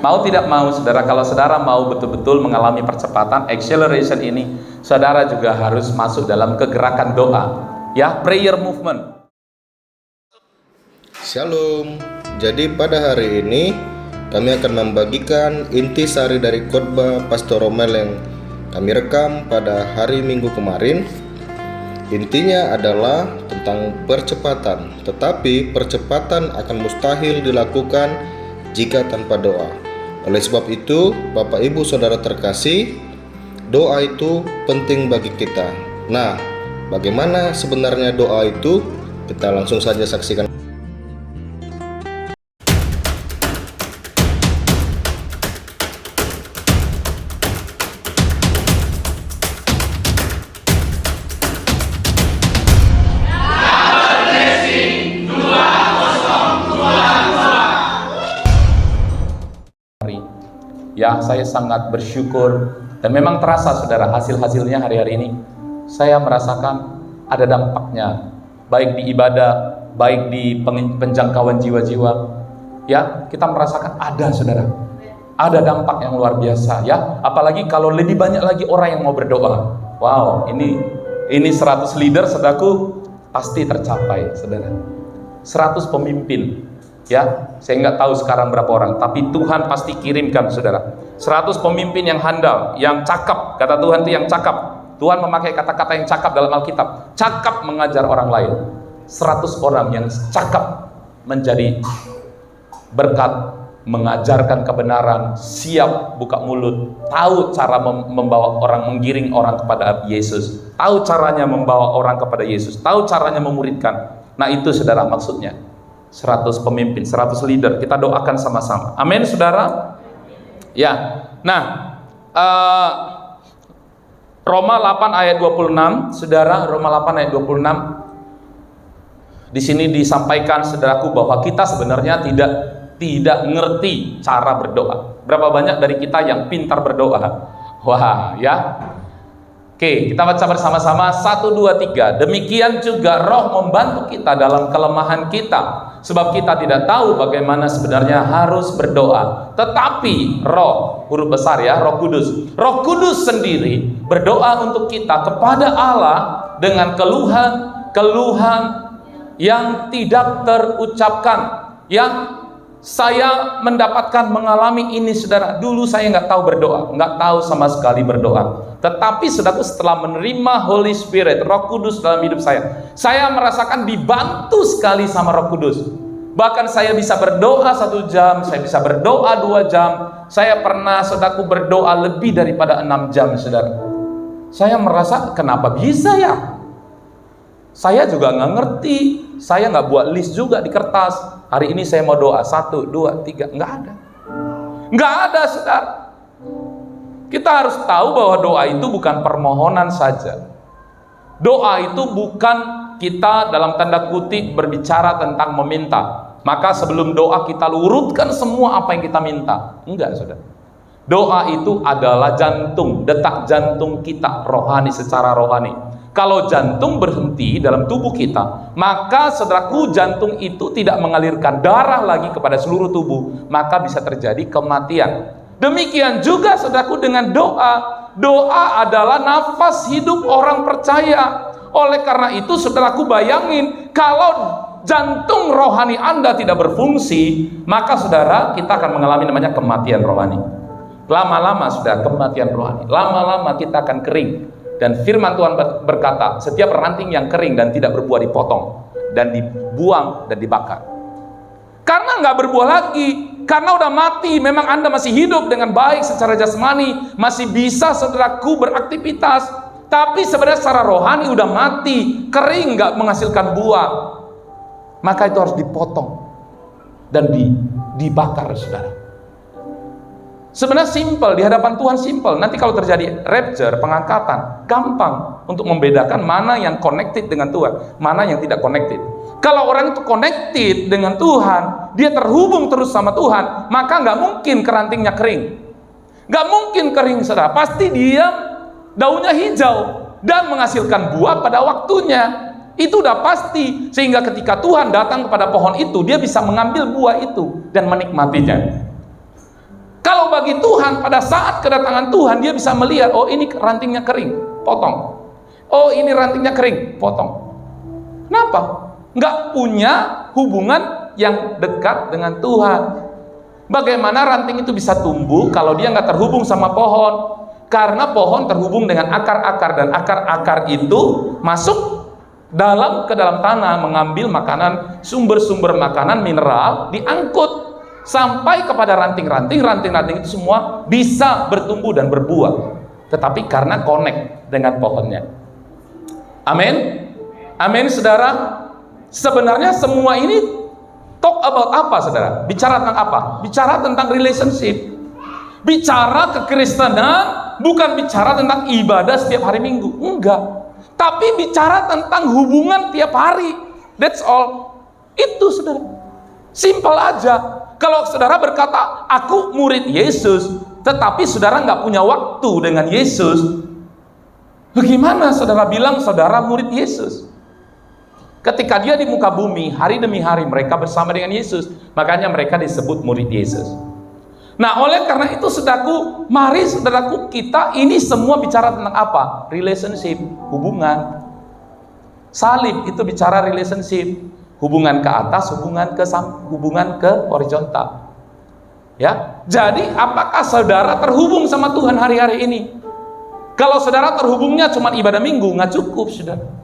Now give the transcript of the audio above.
Mau tidak mau, saudara, kalau saudara mau betul-betul mengalami percepatan, acceleration ini, saudara juga harus masuk dalam kegerakan doa, ya, prayer movement. Shalom. Jadi pada hari ini kami akan membagikan intisari dari khotbah Pastor Romel yang kami rekam pada hari Minggu kemarin. Intinya adalah tentang percepatan, tetapi percepatan akan mustahil dilakukan jika tanpa doa. Oleh sebab itu, Bapak Ibu Saudara terkasih, doa itu penting bagi kita. Nah, bagaimana sebenarnya doa itu? Kita langsung saja saksikan. Ya, saya sangat bersyukur dan memang terasa, saudara, hasil-hasilnya hari-hari ini. Saya merasakan ada dampaknya, baik di ibadah, baik di penjangkauan jiwa-jiwa. Ya, kita merasakan ada, saudara, ada dampak yang luar biasa. Ya, apalagi kalau lebih banyak lagi orang yang mau berdoa. Wow, ini 100 leader, saudaraku, pasti tercapai, saudara. 100 pemimpin. Ya, saya nggak tahu sekarang berapa orang, tapi Tuhan pasti kirimkan, saudara. 100 pemimpin yang handal, yang cakap, kata Tuhan itu yang cakap. Tuhan memakai kata-kata yang cakap dalam Alkitab. Cakap mengajar orang lain. 100 orang yang cakap menjadi berkat, mengajarkan kebenaran, siap buka mulut, tahu cara membawa orang, menggiring orang kepada Yesus, tahu caranya membawa orang kepada Yesus, tahu caranya memuridkan. Nah, itu, saudara, maksudnya 100 pemimpin, 100 leader. Kita doakan sama-sama. Amin, saudara. Ya. Nah, Roma 8 ayat 26, saudara, Roma 8 ayat 26. Di sini disampaikan, saudaraku, bahwa kita sebenarnya tidak ngerti cara berdoa. Berapa banyak dari kita yang pintar berdoa? Wah, ya. Oke, kita baca bersama-sama 1, 2, 3. Demikian juga Roh membantu kita dalam kelemahan kita, sebab kita tidak tahu bagaimana sebenarnya harus berdoa. Tetapi Roh, huruf besar ya, Roh Kudus. Roh Kudus sendiri berdoa untuk kita kepada Allah dengan keluhan yang tidak terucapkan. Yang saya mendapatkan, mengalami ini, saudara. Dulu saya nggak tahu berdoa, nggak tahu sama sekali berdoa. Tetapi, saudaraku, setelah menerima Holy Spirit, Roh Kudus dalam hidup saya merasakan dibantu sekali sama Roh Kudus. Bahkan saya bisa berdoa 1 jam, saya bisa berdoa 2 jam. Saya pernah, saudaraku, berdoa lebih daripada 6 jam, saudara. Saya merasa, kenapa bisa ya? Saya juga nggak ngerti. Saya nggak buat list juga di kertas. Hari ini saya mau doa 1, 2, 3. Nggak ada. Nggak ada, saudara. Kita harus tahu bahwa doa itu bukan permohonan saja. Doa itu bukan kita dalam tanda kutip berbicara tentang meminta. Maka sebelum doa kita lurutkan semua apa yang kita minta. Enggak, saudara. Doa itu adalah jantung, detak jantung kita rohani, secara rohani. Kalau jantung berhenti dalam tubuh kita, maka, saudaraku, jantung itu tidak mengalirkan darah lagi kepada seluruh tubuh, maka bisa terjadi kematian. Demikian juga, saudaraku, dengan doa. Doa adalah nafas hidup orang percaya. Oleh karena itu, saudaraku, bayangin kalau jantung rohani Anda tidak berfungsi, maka, saudara, kita akan mengalami namanya kematian rohani. Lama-lama, saudara, kematian rohani. Lama-lama kita akan kering. Dan firman Tuhan berkata, setiap ranting yang kering dan tidak berbuah dipotong dan dibuang dan dibakar. Karena nggak berbuah lagi, karena udah mati. Memang Anda masih hidup dengan baik secara jasmani, masih bisa, saudaraku, beraktivitas, tapi sebenarnya secara rohani udah mati, kering, nggak menghasilkan buah. Maka itu harus dipotong dan dibakar, saudara. Sebenarnya simple, di hadapan Tuhan simple. Nanti kalau terjadi rapture, pengangkatan, gampang untuk membedakan mana yang connected dengan Tuhan, mana yang tidak connected. Kalau orang itu connected dengan Tuhan, dia terhubung terus sama Tuhan, maka nggak mungkin kerantingnya kering. Nggak mungkin kering, saudara. Pasti dia daunnya hijau dan menghasilkan buah pada waktunya. Itu udah pasti. Sehingga ketika Tuhan datang kepada pohon itu, dia bisa mengambil buah itu dan menikmatinya. bagi Tuhan, pada saat kedatangan Tuhan, dia bisa melihat, oh ini rantingnya kering, potong. Oh ini rantingnya kering, potong. Kenapa? Nggak punya hubungan yang dekat dengan Tuhan. Bagaimana ranting itu bisa tumbuh kalau dia nggak terhubung sama pohon? Karena pohon terhubung dengan akar-akar, dan akar-akar itu masuk ke dalam tanah, mengambil makanan, sumber-sumber makanan, mineral, diangkut sampai kepada ranting-ranting. Ranting-ranting itu semua bisa bertumbuh dan berbuah, tetapi karena connect dengan pohonnya. Amin. Amin, saudara. Sebenarnya semua ini talk about apa, saudara? Bicara tentang apa? Bicara tentang relationship. Bicara kekristenan, bukan bicara tentang ibadah setiap hari Minggu, enggak. Tapi bicara tentang hubungan tiap hari. That's all. Itu, saudara. Simpel aja. Kalau saudara berkata, aku murid Yesus, tetapi saudara nggak punya waktu dengan Yesus, bagaimana saudara bilang saudara murid Yesus? Ketika dia di muka bumi, hari demi hari mereka bersama dengan Yesus, makanya mereka disebut murid Yesus. Nah, oleh karena itu, saudaraku, mari saudaraku, kita ini semua bicara tentang apa? Relationship, hubungan. Salib itu bicara relationship, hubungan ke atas, hubungan ke horizontal. Ya, jadi apakah saudara terhubung sama Tuhan hari-hari ini? Kalau saudara terhubungnya cuma ibadah Minggu, nggak cukup, saudara.